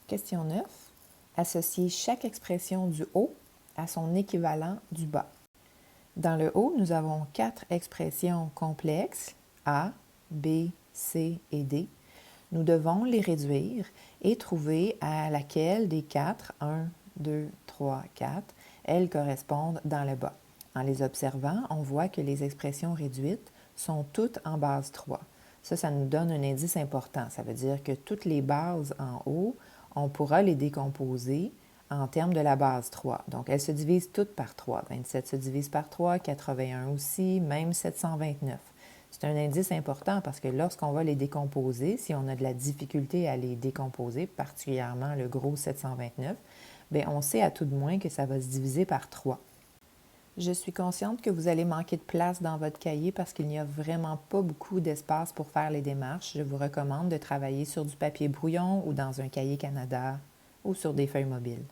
Question 9. Associez chaque expression du haut à son équivalent du bas. Dans le haut, nous avons 4 expressions complexes, A, B, C et D. Nous devons les réduire et trouver à laquelle des 4, 1, 2, 3, 4, elles correspondent dans le bas. En les observant, on voit que les expressions réduites sont toutes en base 3. Ça nous donne un indice important. Ça veut dire que toutes les bases en haut, on pourra les décomposer en termes de la base 3. Donc, elles se divisent toutes par 3. 27 se divise par 3, 81 aussi, même 729. C'est un indice important parce que lorsqu'on va les décomposer, si on a de la difficulté à les décomposer, particulièrement le gros 729, bien, on sait à tout de moins que ça va se diviser par 3. Je suis consciente que vous allez manquer de place dans votre cahier parce qu'il n'y a vraiment pas beaucoup d'espace pour faire les démarches. Je vous recommande de travailler sur du papier brouillon ou dans un cahier Canada ou sur des feuilles mobiles.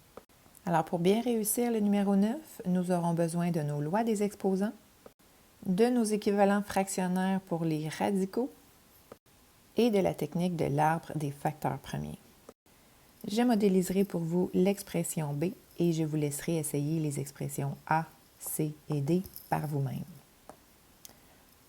Alors, pour bien réussir le numéro 9, nous aurons besoin de nos lois des exposants, de nos équivalents fractionnaires pour les radicaux et de la technique de l'arbre des facteurs premiers. Je modéliserai pour vous l'expression B et je vous laisserai essayer les expressions A, C et D par vous-même.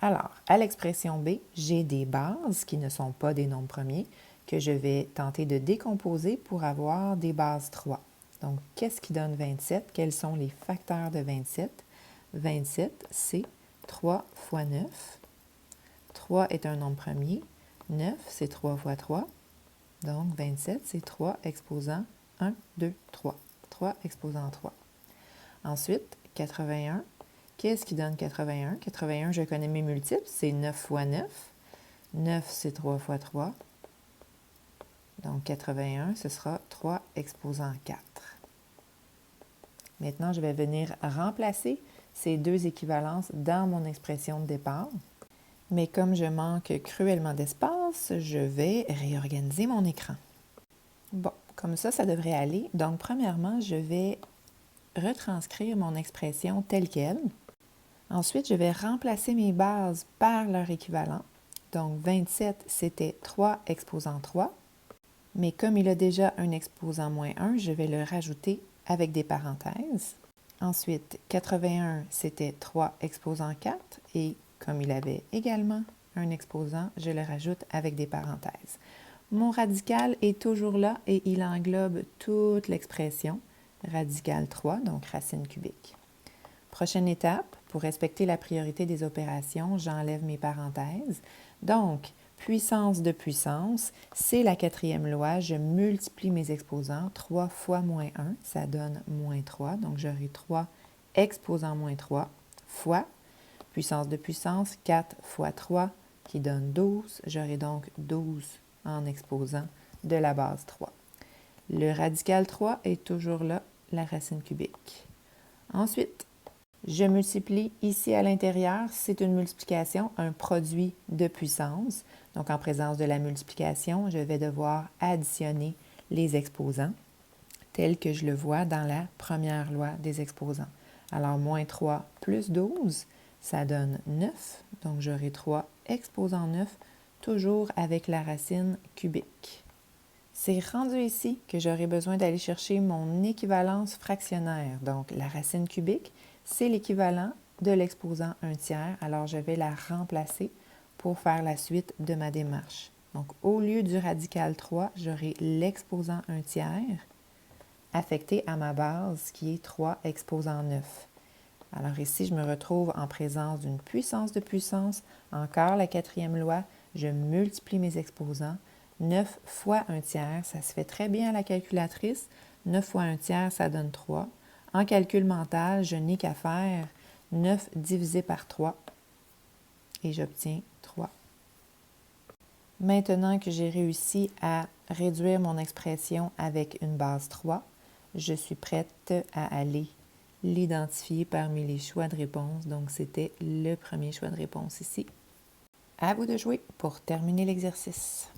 Alors, à l'expression B, j'ai des bases qui ne sont pas des nombres premiers que je vais tenter de décomposer pour avoir des bases 3. Donc, qu'est-ce qui donne 27? Quels sont les facteurs de 27? 27, c'est 3 fois 9. 3 est un nombre premier. 9, c'est 3 fois 3. Donc, 27, c'est 3 exposant 1, 2, 3. 3 exposant 3. Ensuite, 81. Qu'est-ce qui donne 81? 81, je connais mes multiples, c'est 9 fois 9. 9, c'est 3 fois 3. Donc, 81, ce sera 3 exposant 4. Maintenant, je vais venir remplacer ces deux équivalences dans mon expression de départ. Mais comme je manque cruellement d'espace, je vais réorganiser mon écran. Bon, comme ça devrait aller. Donc, premièrement, je vais retranscrire mon expression telle qu'elle. Ensuite, je vais remplacer mes bases par leur équivalent. Donc, 27, c'était 3 exposant 3. Mais comme il a déjà un exposant moins 1, je vais le rajouter avec des parenthèses. Ensuite, 81, c'était 3 exposant 4. Et comme il avait également un exposant, je le rajoute avec des parenthèses. Mon radical est toujours là et il englobe toute l'expression. Radical 3, donc racine cubique. Prochaine étape, pour respecter la priorité des opérations, j'enlève mes parenthèses. Donc, puissance de puissance, c'est la quatrième loi. Je multiplie mes exposants. 3 fois moins 1, ça donne moins 3. Donc, j'aurai 3 exposant moins 3 fois puissance de puissance, 4 fois 3 qui donne 12. J'aurai donc 12 en exposant de la base 3. Le radical 3 est toujours là, la racine cubique. Ensuite, je multiplie ici à l'intérieur, c'est une multiplication, un produit de puissance. Donc, en présence de la multiplication, je vais devoir additionner les exposants, tel que je le vois dans la première loi des exposants. Alors, moins 3 plus 12, ça donne 9. Donc, j'aurai 3 exposant 9, toujours avec la racine cubique. C'est rendu ici que j'aurai besoin d'aller chercher mon équivalence fractionnaire. Donc, la racine cubique, c'est l'équivalent de l'exposant 1 tiers. Alors, je vais la remplacer pour faire la suite de ma démarche. Donc, au lieu du radical 3, j'aurai l'exposant 1 tiers affecté à ma base qui est 3 exposant 9. Alors ici, je me retrouve en présence d'une puissance de puissance. Encore la quatrième loi, je multiplie mes exposants. 9 fois 1 tiers, ça se fait très bien à la calculatrice. 9 fois 1 tiers, ça donne 3. En calcul mental, je n'ai qu'à faire 9 divisé par 3 et j'obtiens 3. Maintenant que j'ai réussi à réduire mon expression avec une base 3, je suis prête à aller l'identifier parmi les choix de réponse. Donc, c'était le premier choix de réponse ici. À vous de jouer pour terminer l'exercice.